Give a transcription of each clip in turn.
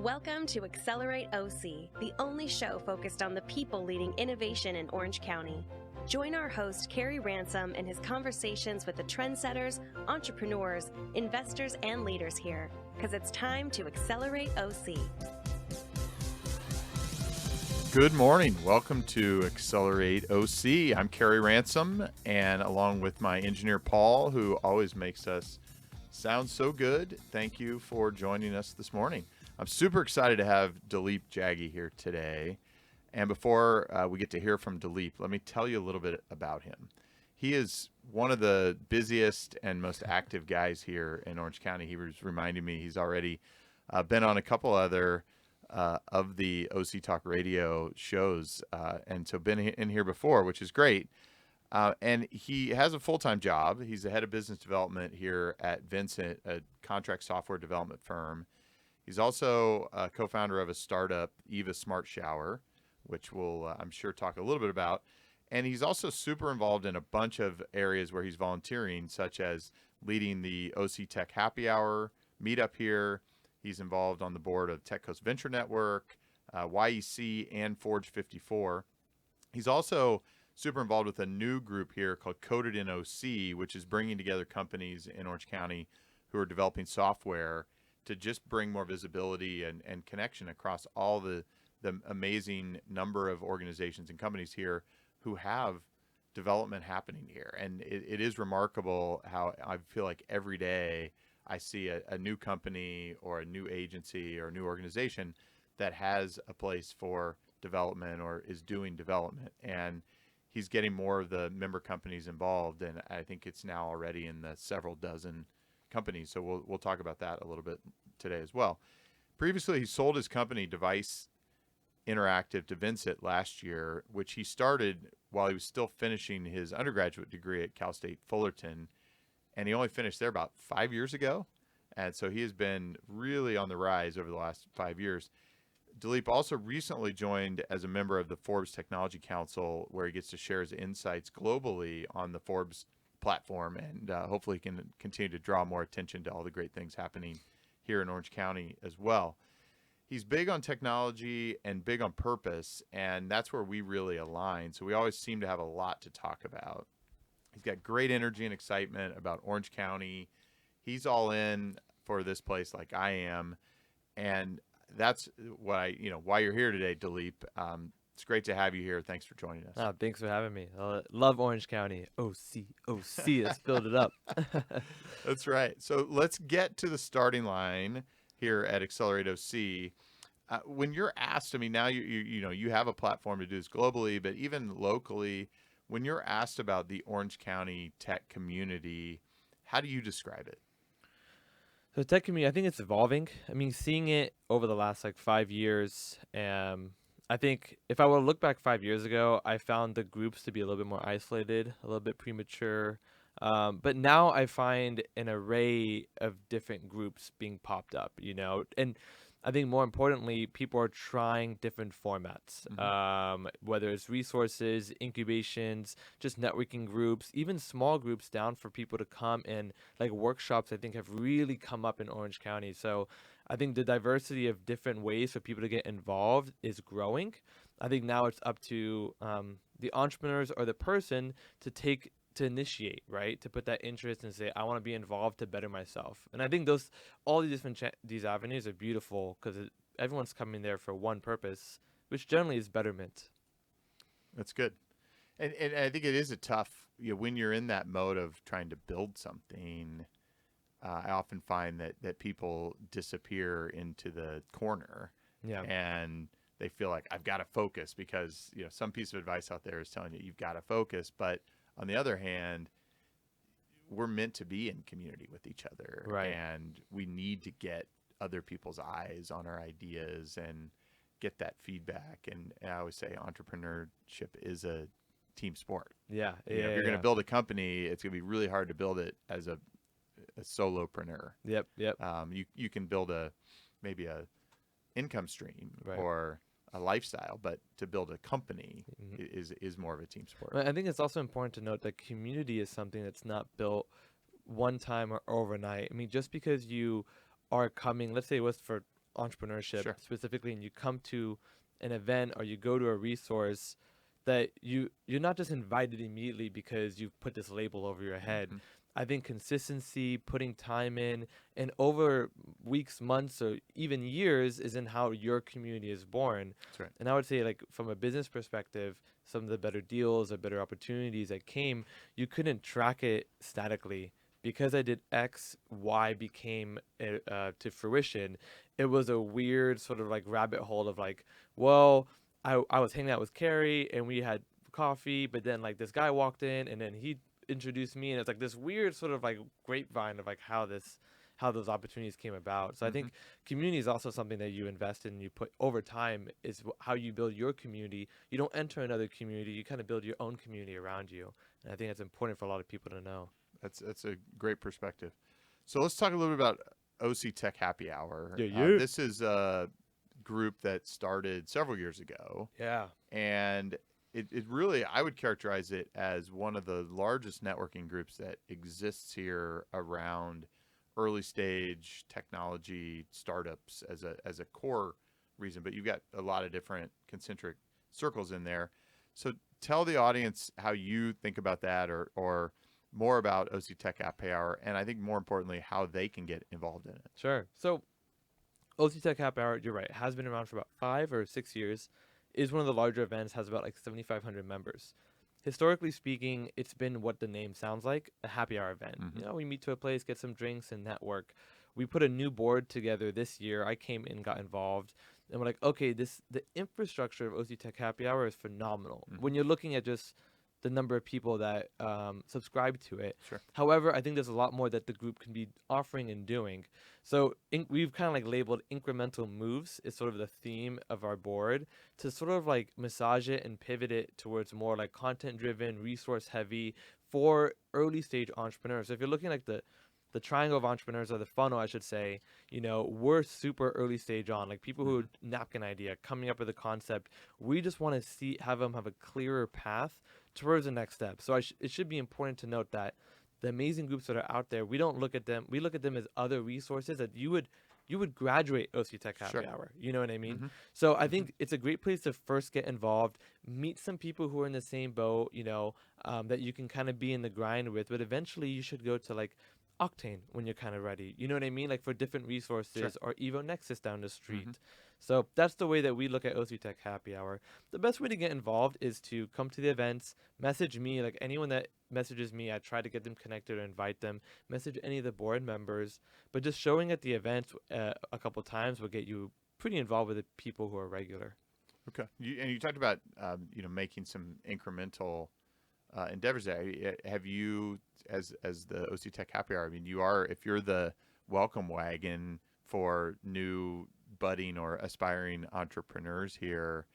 Welcome to Accelerate OC, the only show focused on the people leading innovation in Orange County. Join our host, Kerry Ransom, in his conversations with the trendsetters, entrepreneurs, investors, and leaders here, because it's time to Accelerate OC. Good morning. Welcome to Accelerate OC. I'm Kerry Ransom, and along with my engineer, Paul, who always makes us sound so good, thank you for joining us this morning. I'm super excited to have Dilip Jaggi here today. And before we get to hear from Dalip, let me tell you a little bit about him. He is one of the busiest and most active guys here in Orange County. He was reminding me he's already been on a couple other of the OC Talk Radio shows, and so been in here before, which is great. And he has a full-time job. He's the head of business development here at VINCIT, a contract software development firm. He's also a co-founder of a startup, Eva Smart Shower, which we'll, I'm sure, talk a little bit about. And he's also super involved in a bunch of areas where he's volunteering, such as leading the OC Tech Happy Hour meetup here. He's involved on the board of Tech Coast Venture Network, YEC, and Forge 54. He's also super involved with a new group here called Coded in OC, which is bringing together companies in Orange County who are developing software to just bring more visibility and connection across all the amazing number of organizations and companies here who have development happening here. And it is remarkable how I feel like every day I see a new company or a new agency or a new organization that has a place for development or is doing development. And he's getting more of the member companies involved, and I think it's now already in the several dozen companies. So we'll talk about that a little bit today as well. Previously, he sold his company Device Interactive to VINCIT last year, which he started while he was still finishing his undergraduate degree at Cal State Fullerton, and he only finished there about 5 years ago. And so he has been really on the rise over the last 5 years. Dalip also recently joined as a member of the Forbes Technology Council, where he gets to share his insights globally on the Forbes platform, and hopefully can continue to draw more attention to all the great things happening here in Orange County as well. He's big on technology and big on purpose, and that's where we really align. So we always seem to have a lot to talk about. He's got great energy and excitement about Orange County. He's all in for this place like I am, and that's why you're here today, Dalip. It's great to have you here. Thanks for joining us. Thanks for having me. Love Orange County. OC. Let's build it up. That's right. So let's get to the starting line here at Accelerate OC. When you're asked, I mean, now you have a platform to do this globally, but even locally, when you're asked about the Orange County tech community, how do you describe it? So tech community, I think it's evolving. I mean, seeing it over the last 5 years, I think if I were to look back 5 years ago, I found the groups to be a little bit more isolated, a little bit premature. But now I find an array of different groups being popped up, and I think more importantly, people are trying different formats, whether it's resources, incubations, just networking groups, even small groups down for people to come in, like workshops, I think have really come up in Orange County. So I think the diversity of different ways for people to get involved is growing. I think now it's up to the entrepreneurs or the person to initiate, right? To put that interest and say, I want to be involved to better myself. And I think all these different these avenues are beautiful because everyone's coming there for one purpose, which generally is betterment. That's good. And I think it is a tough, when you're in that mode of trying to build something, I often find that people disappear into the corner. Yeah. And they feel like I've got to focus because, some piece of advice out there is telling you you've got to focus, but on the other hand, we're meant to be in community with each other, right? And we need to get other people's eyes on our ideas and get that feedback. And I always say entrepreneurship is a team sport. Yeah. If you're going to build a company, it's going to be really hard to build it as a solopreneur. Yep. You can build maybe a income stream, right, or a lifestyle, but to build a company is more of a team sport. I think it's also important to note that community is something that's not built one time or overnight. I mean, just because you are coming, let's say it was for entrepreneurship Sure. specifically, and you come to an event or you go to a resource, that you're not just invited immediately because you've put this label over your head. Mhm. I think consistency, putting time in, and over weeks, months, or even years is in how your community is born. That's right. And I would say, like, from a business perspective, some of the better deals or better opportunities that came, you couldn't track it statically. Because I did X, Y became to fruition. It was a weird sort of like rabbit hole of like, well, I was hanging out with Carrie and we had coffee, but then like this guy walked in and then he introduced me, and it's like this weird sort of like grapevine of like how those opportunities came about. So I Mhm. think community is also something that you invest in, you put over time is how you build your community. You don't enter another community, you kind of build your own community around you. And I think it's important for a lot of people to know. That's a great perspective. So let's talk a little bit about OC Tech Happy Hour. Yeah, yeah. This is a group that started several years ago, Yeah. and it really, I would characterize it as one of the largest networking groups that exists here around early stage technology startups as a core reason. But you've got a lot of different concentric circles in there. So tell the audience how you think about that, or more about OC Tech Happy Hour, and I think more importantly, how they can get involved in it. Sure. So OT Tech Happy Hour, you're right, has been around for about 5 or 6 years, is one of the larger events, has about like 7,500 members. Historically speaking, it's been what the name sounds like, a happy hour event. Mhm. You know, we meet to a place, get some drinks, and network. We put a new board together this year. I came in, got involved, and we're like, okay, the infrastructure of OC Tech Happy Hour is phenomenal. Mhm. When you're looking at just the number of people that subscribe to it. Sure. However, I think there's a lot more that the group can be offering and doing. So we've kind of like labeled incremental moves is sort of the theme of our board, to sort of like massage it and pivot it towards more like content driven, resource heavy for early stage entrepreneurs. So if you're looking like the triangle of entrepreneurs, or the funnel, I should say, you know, we're super early stage on, like people who napkin idea, coming up with a concept. We just want to have them have a clearer path towards the next step. So it should be important to note that the amazing groups that are out there, we don't look at them, we look at them as other resources that you would graduate OC Tech Happy Sure. Hour. You know what I mean? Mhm. So I think it's a great place to first get involved, meet some people who are in the same boat, you know, that you can kind of be in the grind with. But eventually you should go to like Octane when you're kind of ready. You know what I mean? Like for different resources, or Evo Nexus down the street. So that's the way that we look at OC Tech Happy Hour. The best way to get involved is to come to the events, message me, like anyone that messages me, I try to get them connected or invite them, message any of the board members. But just showing at the events a couple times will get you pretty involved with the people who are regular. Okay. You talked about making some incremental endeavors there. Have you, as the OC Tech Happy Hour? I mean, if you're the welcome wagon for new budding or aspiring entrepreneurs here,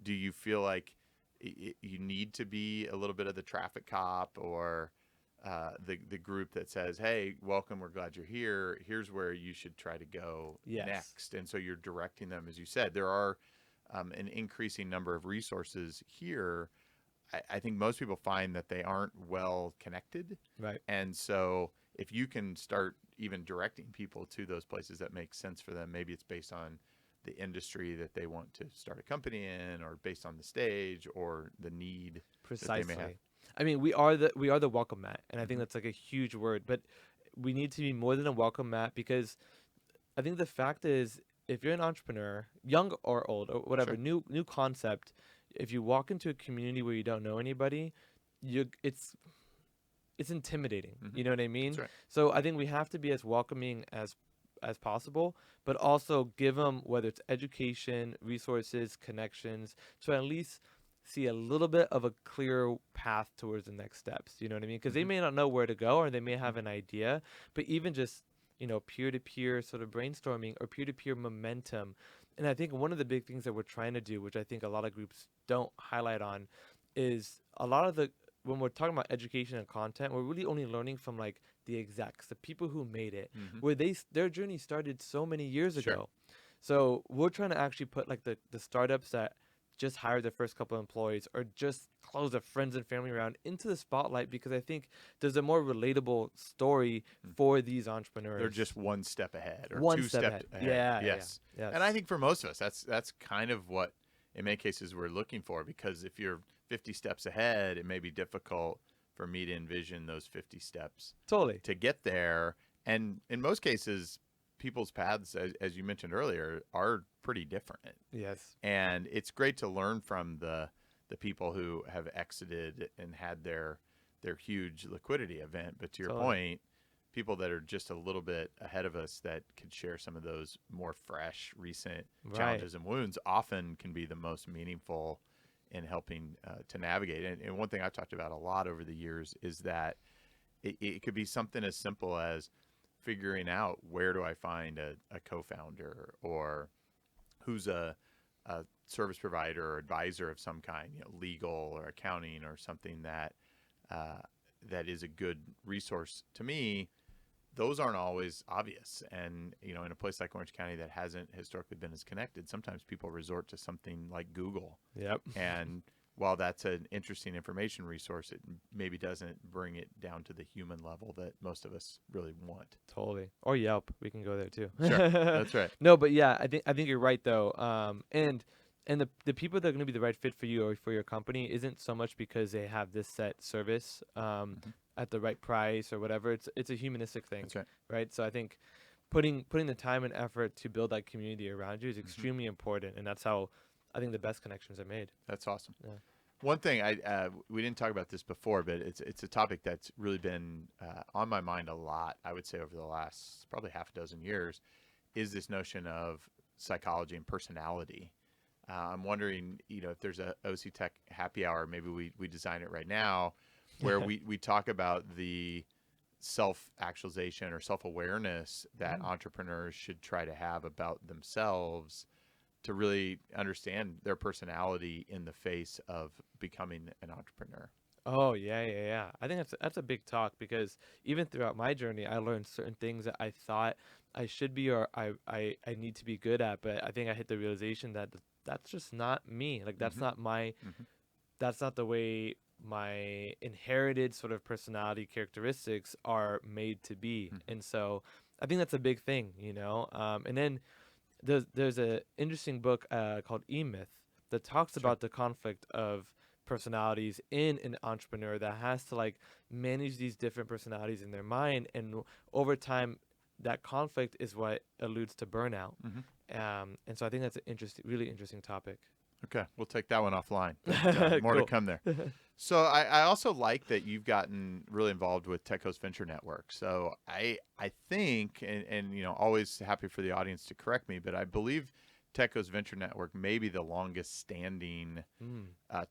do you feel like you need to be a little bit of the traffic cop, or the group that says, hey, welcome, we're glad you're here, here's where you should try to go next? And so you're directing them. As you said, there are an increasing number of resources here. I think most people find that they aren't well connected. Right. And so if you can start even directing people to those places that make sense for them, maybe it's based on the industry that they want to start a company in, or based on the stage or the need that they may have. I mean, we are the welcome mat, and I think that's like a huge word, but we need to be more than a welcome mat, because I think the fact is, if you're an entrepreneur, young or old or whatever, new concept, if you walk into a community where you don't know anybody, it's intimidating. You know what I mean? That's right. So I think we have to be as welcoming as possible, but also give them, whether it's education, resources, connections, to at least see a little bit of a clear path towards the next steps. You know what I mean? Because they may not know where to go, or they may have an idea, but even just, you know, peer-to-peer sort of brainstorming or peer-to-peer momentum. And I think one of the big things that we're trying to do, which I think a lot of groups don't highlight on, is a lot of when we're talking about education and content, we're really only learning from like the execs, the people who made it, where their journey started so many years ago. So we're trying to actually put like the startups that just hired their first couple of employees or just closed a friends and family round into the spotlight, because I think there's a more relatable story for these entrepreneurs. They're just one step ahead or One two step steps ahead. ahead. Yeah, Yes. yeah, yes. And I think for most of us, that's kind of what in many cases we're looking for, because if you're 50 steps ahead, it may be difficult for me to envision those 50 steps Totally. to get there. And in most cases, people's paths, as you mentioned earlier, are pretty different. Yes. And it's great to learn from the people who have exited and had their huge liquidity event. But to your point, people that are just a little bit ahead of us that could share some of those more fresh, recent challenges and wounds often can be the most meaningful in helping to navigate. And one thing I've talked about a lot over the years is that it could be something as simple as figuring out, where do I find a co-founder, or who's a service provider or advisor of some kind, legal or accounting or something that is a good resource to me. Those aren't always obvious. And, in a place like Orange County that hasn't historically been as connected, sometimes people resort to something like Google. Yep. And while that's an interesting information resource, it maybe doesn't bring it down to the human level that most of us really want. Totally. Or Yelp. We can go there too. Sure. That's right. No, but yeah, I think you're right though. And the people that are going to be the right fit for you or for your company isn't so much because they have this set service at the right price or whatever. It's a humanistic thing. That's right. Right. So I think putting the time and effort to build that community around you is extremely important, and that's how I think the best connections are made. That's awesome. Yeah. One thing we didn't talk about this before, but it's a topic that's really been on my mind a lot, I would say, over the last probably half a dozen years, is this notion of psychology and personality. I'm wondering, if there's a OC Tech happy hour, maybe we design it right now, where we talk about the self-actualization or self-awareness that entrepreneurs should try to have about themselves, to really understand their personality in the face of becoming an entrepreneur. Oh yeah. I think that's a big talk, because even throughout my journey, I learned certain things that I thought I should be or I need to be good at, but I think I hit the realization that that's just not me. Like that's not my, that's not the way my inherited sort of personality characteristics are made to be. And so I think that's a big thing, and then there's a interesting book called E-Myth that talks about the conflict of personalities in an entrepreneur that has to manage these different personalities in their mind, and over time that conflict is what alludes to burnout. And so I think that's a really interesting topic. Okay, we'll take that one offline. But, more to come there. So I also like that you've gotten really involved with Tech Coast Venture Network. So I think, and always happy for the audience to correct me, but I believe Tech Coast Venture Network may be the longest standing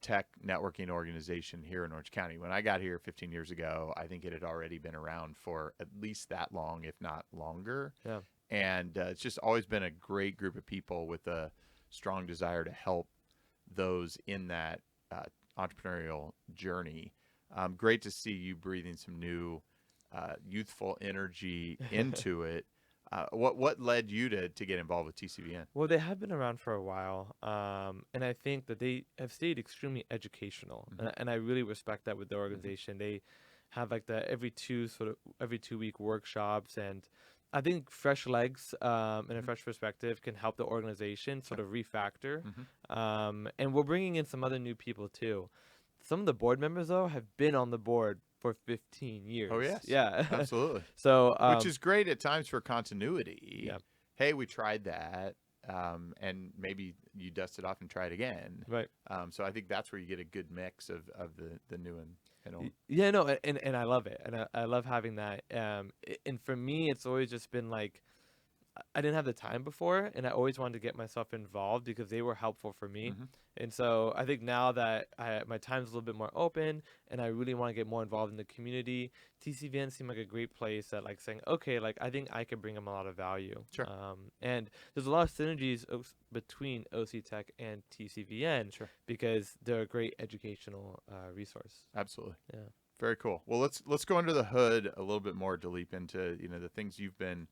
tech networking organization here in Orange County. When I got here 15 years ago, I think it had already been around for at least that long, if not longer. Yeah. And it's just always been a great group of people with a strong desire to help those in that entrepreneurial journey. Great to see you breathing some new youthful energy into it. What led you to get involved with TCVN? Well, they have been around for a while, and I think that they have stayed extremely educational, and I really respect that with the organization. They have every 2 week workshops, and I think fresh legs and a fresh perspective can help the organization sort of refactor. And we're bringing in some other new people too. Some of the board members though have been on the board for 15 years. Oh yes, yeah, absolutely. So which is great at times for continuity. Yeah. Hey, we tried that, and maybe you dust it off and try it again. Right. So I think that's where you get a good mix of the new and old. Yeah, no, and I love it, and I love having that. And for me, it's always just been I didn't have the time before, and I always wanted to get myself involved because they were helpful for me. And so I think now that my time's a little bit more open and I really want to get more involved in the community, TCVN seemed like a great place that saying, okay, I think I could bring them a lot of value. Sure. And there's a lot of synergies between OC Tech and TCVN because they're a great educational resource. Absolutely. Yeah. Very cool. Well, let's go under the hood a little bit more, Dalip, into the things you've been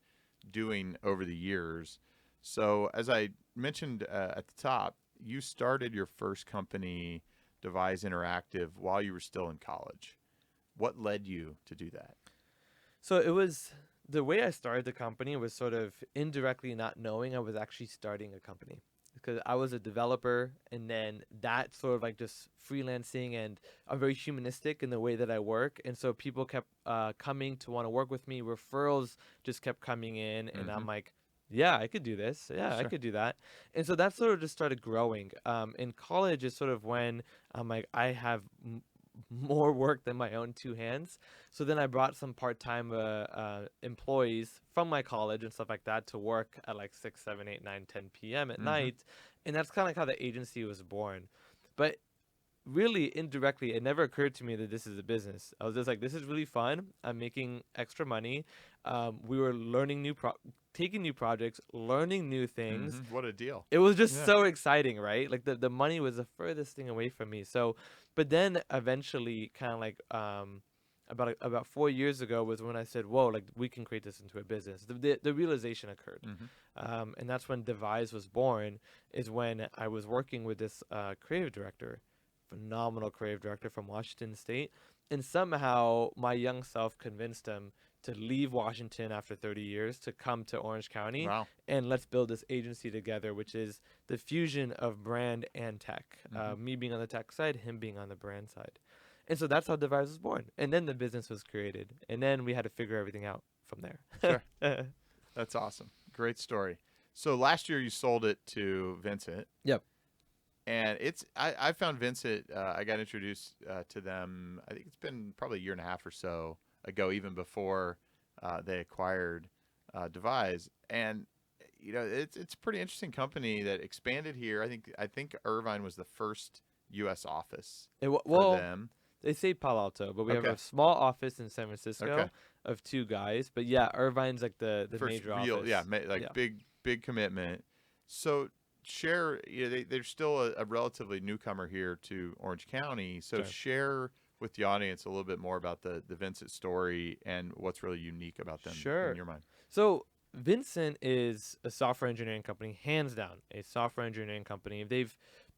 doing over the years. So as I mentioned at the top, you started your first company, Devise Interactive, while you were still in college. What led you to do that? So it was the way I started the company was sort of indirectly not knowing I was actually starting a company because I was a developer, and then that sort of like just freelancing, and I'm very humanistic in the way that I work, and so people kept coming to want to work with me. Referrals just kept coming in, and I'm like, yeah, I could do this. Yeah, I Sure. could do that. And so that sort of just started growing. In college is sort of when I'm like, I have more work than my own two hands. So then I brought some part-time employees from my college and stuff like that to work at like 6, 7, 8, 9, 10 p.m. at night. And that's kind of like how the agency was born. But really indirectly, it never occurred to me that this is a business. I was just like, this is really fun. I'm making extra money. We were learning taking new projects, learning new things. What a deal. It was just Yeah. so exciting, right? Like the money was the furthest thing away from me. So, but then eventually, kind of like about 4 years ago was when I said, "Whoa, like we can create this into a business." The realization occurred, and that's when Devise was born. Is when I was working with this creative director, phenomenal creative director from Washington State, and somehow my young self convinced him to leave Washington after 30 years to come to Orange County, Wow. and let's build this agency together, which is the fusion of brand and tech. Me being on the tech side, him being on the brand side. And so that's how Devise was born. And then the business was created. And then we had to figure everything out from there. Sure. That's awesome. Great story. So last year you sold it to Vincent. Yep. And I found Vincent, I got introduced to them, I think it's been probably a year and a half or so ago, even before they acquired Devise. And, you know, it's a pretty interesting company that expanded here. I think Irvine was the first U.S. office for them. They say Palo Alto, but we have Okay. a small office in San Francisco Okay. of 2 guys. But yeah, Irvine's like the First major real, office. yeah, big commitment. So share, you know, they're still a relatively newcomer here to Orange County. So Sure. share with the audience a little bit more about the Vincent story and what's really unique about them Sure. in your mind. So Vincent is a software engineering company, hands down, a software engineering company. They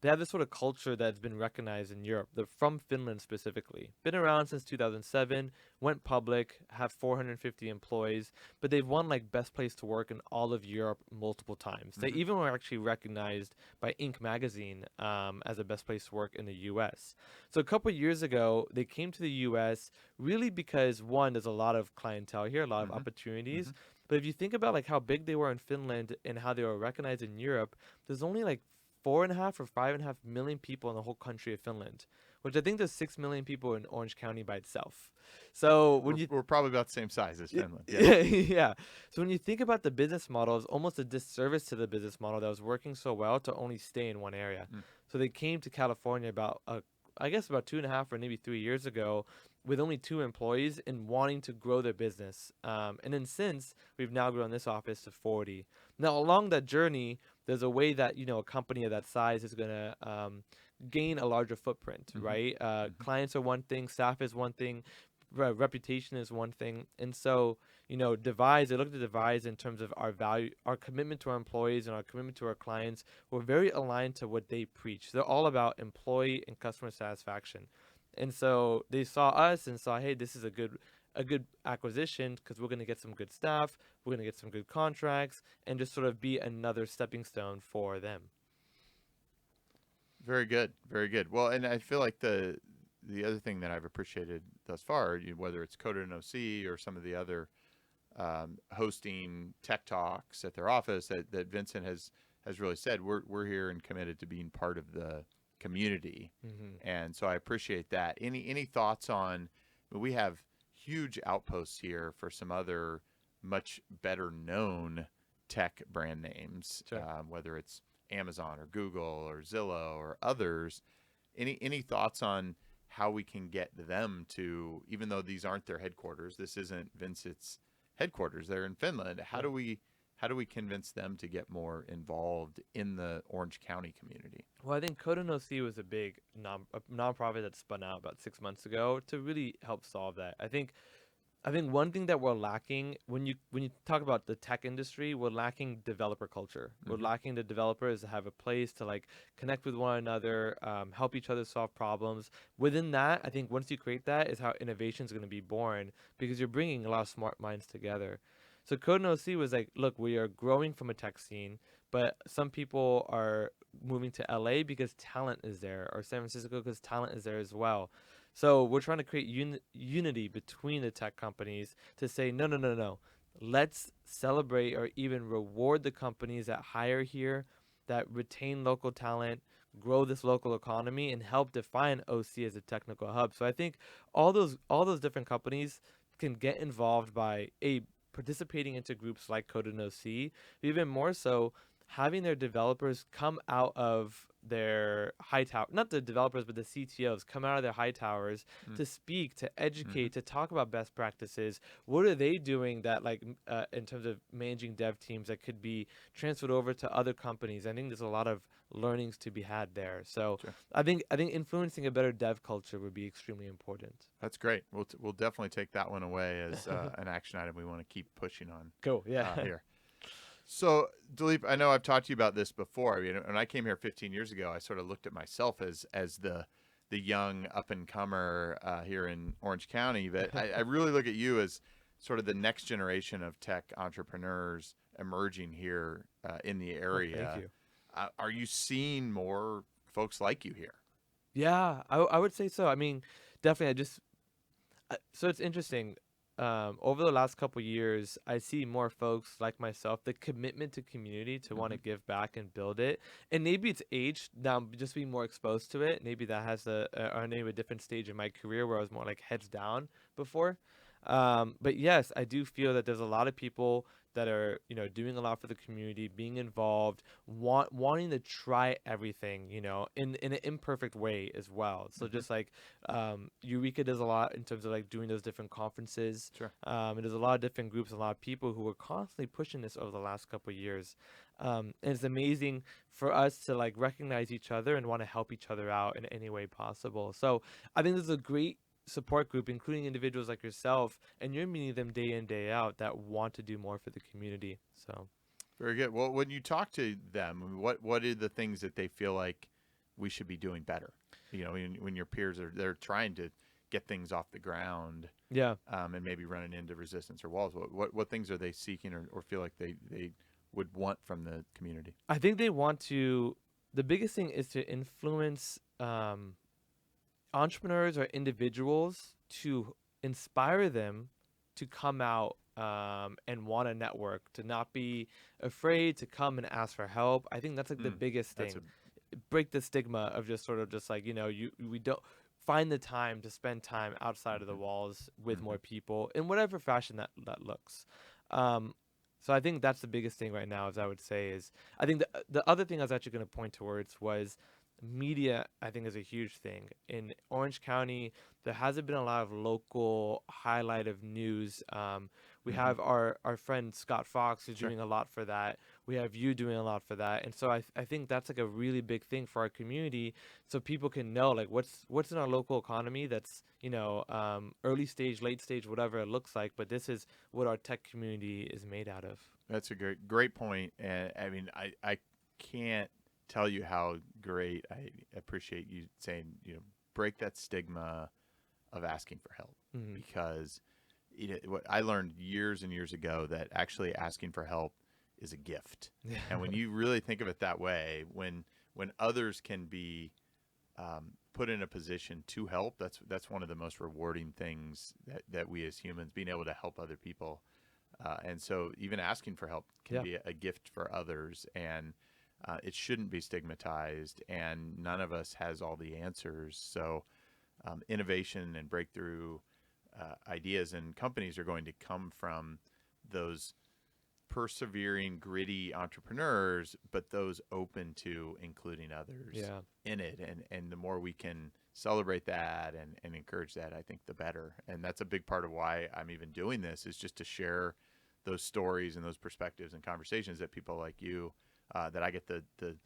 have this sort of culture that's been recognized in Europe. They're from Finland specifically. Been around since 2007, went public, have 450 employees, but they've won like best place to work in all of Europe multiple times. They even were actually recognized by Inc. magazine as a best place to work in the US. So a couple years ago, they came to the US really because one, there's a lot of clientele here, a lot of opportunities. But if you think about like how big they were in Finland and how they were recognized in Europe, there's only like 4.5 or 5.5 million people in the whole country of Finland, which I think there's 6 million people in Orange County by itself. So when We're probably about the same size as Finland. yeah. So when you think about the business model, it's almost a disservice to the business model that was working so well to only stay in one area. So they came to California about I guess about 2.5 or maybe 3 years ago with only 2 employees and wanting to grow their business. And then since, we've now grown this office to 40. Now, along that journey, there's a way that, you know, a company of that size is going to gain a larger footprint, right? Clients are one thing, staff is one thing, reputation is one thing. And so, you know, Devise, they looked at Devise in terms of our value, our commitment to our employees and our commitment to our clients. We're very aligned to what they preach. They're all about employee and customer satisfaction. And so they saw us and saw, hey, this is a good acquisition because we're going to get some good staff, we're going to get some good contracts, and just sort of be another stepping stone for them. Very good. Very good. Well, and I feel like the other thing that I've appreciated thus far, whether it's Coded and OC or some of the other hosting tech talks at their office, that Vincent has really said, we're here and committed to being part of the community. And so I appreciate that. Any thoughts on, we have huge outposts here for some other much better known tech brand names, Sure. Whether it's Amazon or Google or Zillow or others. Any thoughts on how we can get them to, even though these aren't their headquarters, this isn't Vincent's headquarters, they're in Finland. How do we convince them to get more involved in the Orange County community? Well, I think Code and OC was a big nonprofit that spun out about 6 months ago to really help solve that. I think I think one thing that we're lacking when you talk about the tech industry, we're lacking developer culture. We're Mm-hmm. lacking the developers to have a place to like connect with one another, help each other solve problems. Within that, I think once you create that, is how innovation is going to be born because you're bringing a lot of smart minds together. So Code and OC was like, look, we are growing from a tech scene, but some people are moving to LA because talent is there, or San Francisco because talent is there as well. So we're trying to create unity between the tech companies to say, no, no, no, no. Let's celebrate or even reward the companies that hire here, that retain local talent, grow this local economy, and help define OC as a technical hub. So I think all those different companies can get involved by participating into groups like Code and OC, but even more so having their developers come out of their high tower, not the developers, but the CTOs come out of their high towers to speak, to Mm-hmm. educate, to talk about best practices. What are they doing that, like, in terms of managing dev teams that could be transferred over to other companies? I think there's a lot of learnings to be had there. So Sure. I think influencing a better dev culture would be extremely important. That's great. We'll definitely take that one away as an action item we want to keep pushing on Cool. Yeah. here. So, Dilip, I know I've talked to you about this before. I mean, when I came here 15 years ago, I sort of looked at myself as the young up and comer here in Orange County. But I really look at you as sort of the next generation of tech entrepreneurs emerging here in the Oh, thank area. you. Are you seeing more folks like you here? Yeah, I would say so. I mean, definitely. So it's interesting. Over the last couple years, I see more folks like myself, the commitment to community to want Hmm. to give back and build it. And maybe it's age now, just being more exposed to it. Maybe that has or maybe a different stage in my career where I was more like heads down before. But yes, I do feel that there's a lot of people that are, doing a lot for the community, being involved, wanting to try everything, in an imperfect way as well. So Hmm. just like Eureka does a lot in terms of like doing those different conferences. Sure. And there's a lot of different groups, a lot of people who are constantly pushing this over the last couple of years. And it's amazing for us to like recognize each other and want to help each other out in any way possible. So I think this is a great support group, including individuals like yourself, and you're meeting them day in, day out that want to do more for the community. So Very good. Well, when you talk to them, what are the things that they feel like we should be doing better? When your peers they're trying to get things off the ground, yeah, and maybe running into resistance or walls. What things are they seeking or feel like they would want from the community? I think they want to. The biggest thing is to influence entrepreneurs or individuals to inspire them to come out and want to network, to not be afraid to come and ask for help. I think that's like the Mm, biggest that's a thing. Break the stigma of just sort of just like, we don't find the time to spend time outside of the mhm, walls with mhm. more people in whatever fashion that looks. Um, so I think that's the biggest thing right now, as I would say, is I think the other thing I was actually going to point towards was media. I think is a huge thing in Orange County. There hasn't been a lot of local highlight of news. We Mhm. have our friend Scott Fox who's Sure. doing a lot for that. We have you doing a lot for that, and so I think that's like a really big thing for our community, so people can know like what's in our local economy that's early stage, late stage, whatever it looks like. But this is what our tech community is made out of. That's a great point. And I mean, I can't tell you how great I appreciate you saying, break that stigma of asking for help, Hmm. because what I learned years and years ago, that actually asking for help is a gift. And when you really think of it that way, when others can be put in a position to help, that's one of the most rewarding things that we as humans, being able to help other people. And so even asking for help can Yeah. be a gift for others, and it shouldn't be stigmatized, and none of us has all the answers. So innovation and breakthrough ideas and companies are going to come from those persevering, gritty entrepreneurs, but those open to including others Yeah. in it. And the more we can celebrate that and encourage that, I think the better. And that's a big part of why I'm even doing this, is just to share those stories and those perspectives and conversations that people like you, that I get the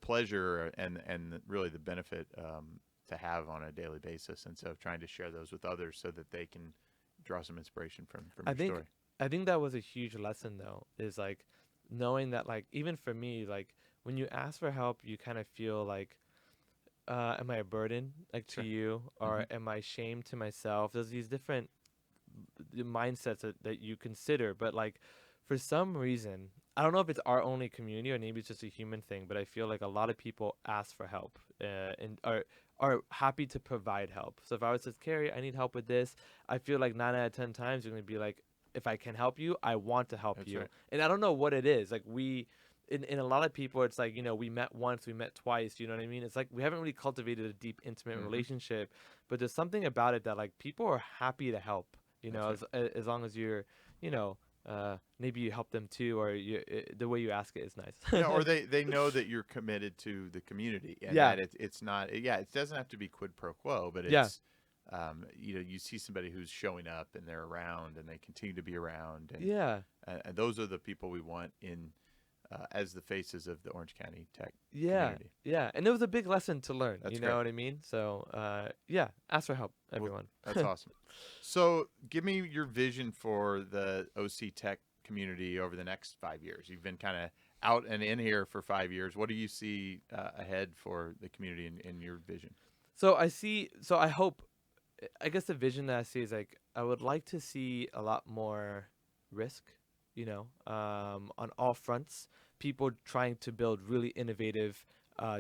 pleasure and really the benefit to have on a daily basis. And so trying to share those with others so that they can draw some inspiration from I your think story. I think that was a huge lesson though, is like knowing that like even for me, like when you ask for help, you kind of feel like am I a burden like to Sure. you, or Mm-hmm. am I shame to myself? There's these different mindsets that you consider, but like for some reason, I don't know if it's our only community or maybe it's just a human thing, but I feel like a lot of people ask for help and are happy to provide help. So if I was to say, Carrie, I need help with this, I feel like 9 out of 10 times you're gonna be like, if I can help you, I want to help That's you. right. And I don't know what it is. Like in a lot of people, it's like, we met once, we met twice, you know what I mean? It's like we haven't really cultivated a deep, intimate Mm-hmm. relationship, but there's something about it that like people are happy to help, That's right. as long as you're, maybe you help them too, or the way you ask it is nice. Yeah, or they know that you're committed to the community, and Yeah, that it's not. Yeah, it doesn't have to be quid pro quo, but yeah, it's you see somebody who's showing up and they're around and they continue to be around, yeah, and those are the people we want in as the faces of the Orange County tech yeah, community. yeah. And it was a big lesson to learn, That's you know great. what I mean? So, yeah, ask for help, Well, everyone. that's awesome. So, give me your vision for the OC Tech community over the next 5 years. You've been kind of out and in here for 5 years. What do you see ahead for the community in your vision? So I hope, I guess the vision that I see is like, I would like to see a lot more risk, on all fronts. People trying to build really innovative,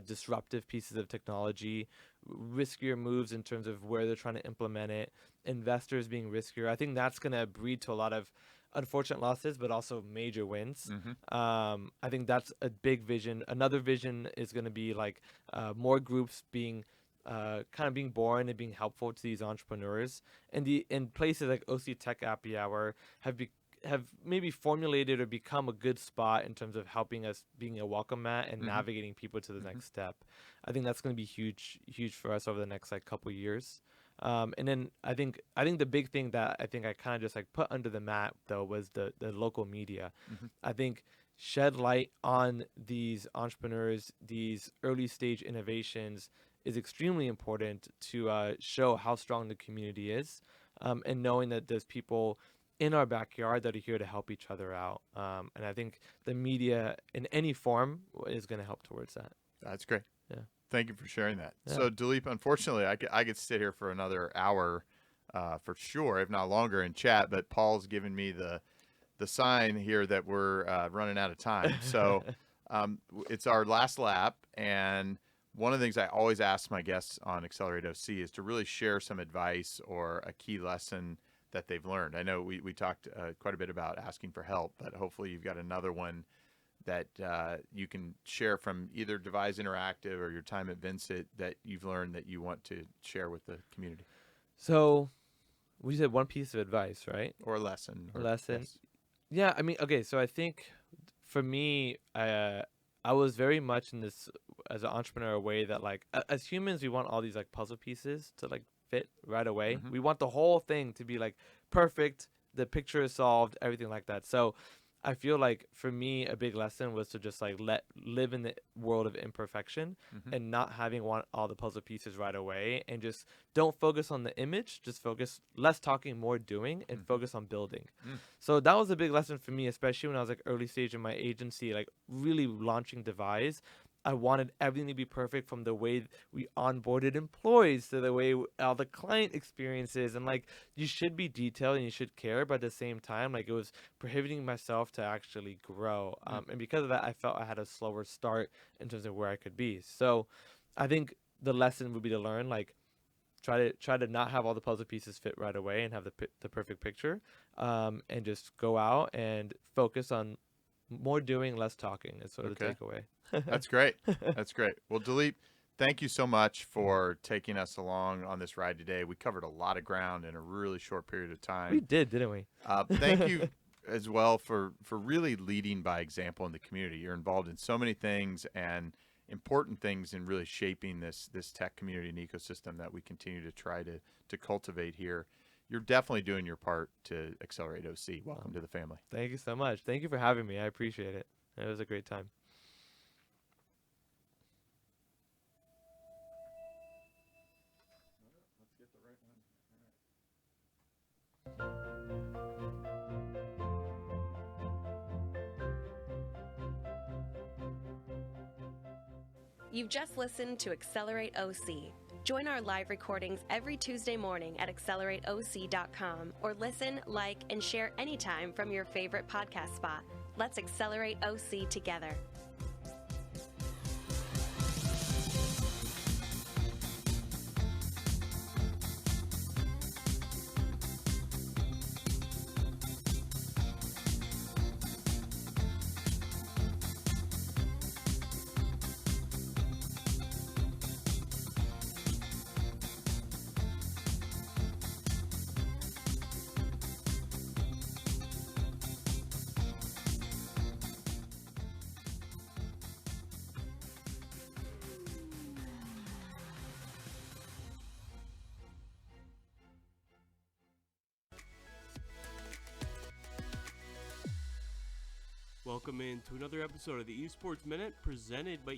disruptive pieces of technology, riskier moves in terms of where they're trying to implement it, investors being riskier. I think that's going to breed to a lot of unfortunate losses, but also major wins. Mm-hmm. I think that's a big vision. Another vision is going to be like more groups being kind of being born and being helpful to these entrepreneurs. And in places like OC Tech Happy Hour have maybe formulated or become a good spot in terms of helping us being a welcome mat and Mm-hmm. navigating people to the Mm-hmm. next step. I think that's going to be huge for us over the next like couple years. And then I think the big thing that I think I kind of just like put under the mat though was the local media. Mm-hmm. I think shed light on these entrepreneurs, these early stage innovations is extremely important to show how strong the community is, and knowing that there's people in our backyard that are here to help each other out. And I think the media in any form is going to help towards that. That's great. Yeah. Thank you for sharing that. Yeah. So, Dilip, unfortunately, I could sit here for another hour for sure, if not longer, in chat. But Paul's given me the sign here that we're running out of time. So, it's our last lap, and one of the things I always ask my guests on Accelerate OC is to really share some advice or a key lesson that they've learned. I know we talked quite a bit about asking for help, but hopefully you've got another one that you can share from either Devise Interactive or your time at VINCIT that you've learned that you want to share with the community. So we said one piece of advice, right? Or a lesson. A lesson. Yes. Yeah, I mean, okay, so I think for me, I was very much in this as an entrepreneur way that like as humans we want all these like puzzle pieces to like fit right away. Mm-hmm. We want the whole thing to be like perfect, the picture is solved, everything like that. So I feel like for me a big lesson was to just like live in the world of imperfection Mm-hmm. and not having want all the puzzle pieces right away, and just don't focus on the image, just focus less talking, more doing, and Mm-hmm. focus on building. Mm. So that was a big lesson for me, especially when I was like early stage in my agency, like really launching Devise. I wanted everything to be perfect, from the way we onboarded employees to the way all the client experiences, and like you should be detailed and you should care, but at the same time like it was prohibiting myself to actually grow. And because of that I felt I had a slower start in terms of where I could be. So I think the lesson would be to learn like try to not have all the puzzle pieces fit right away and have the perfect picture, and just go out and focus on more doing, less talking is sort of the Okay. takeaway. That's great. That's great. Well, Dilip, thank you so much for taking us along on this ride today. We covered a lot of ground in a really short period of We time. did, didn't we? Thank you as well for really leading by example in the community. You're involved in so many things and important things in really shaping this tech community and ecosystem that we continue to try to cultivate here. You're definitely doing your part to accelerate OC. Welcome to the family. Thank you so much. Thank you for having me. I appreciate it. It was a great time. Let's get the right one. All right. You've just listened to Accelerate OC. Join our live recordings every Tuesday morning at accelerateoc.com or listen, like, and share anytime from your favorite podcast spot. Let's accelerate OC together. Welcome in to another episode of the Esports Minute presented by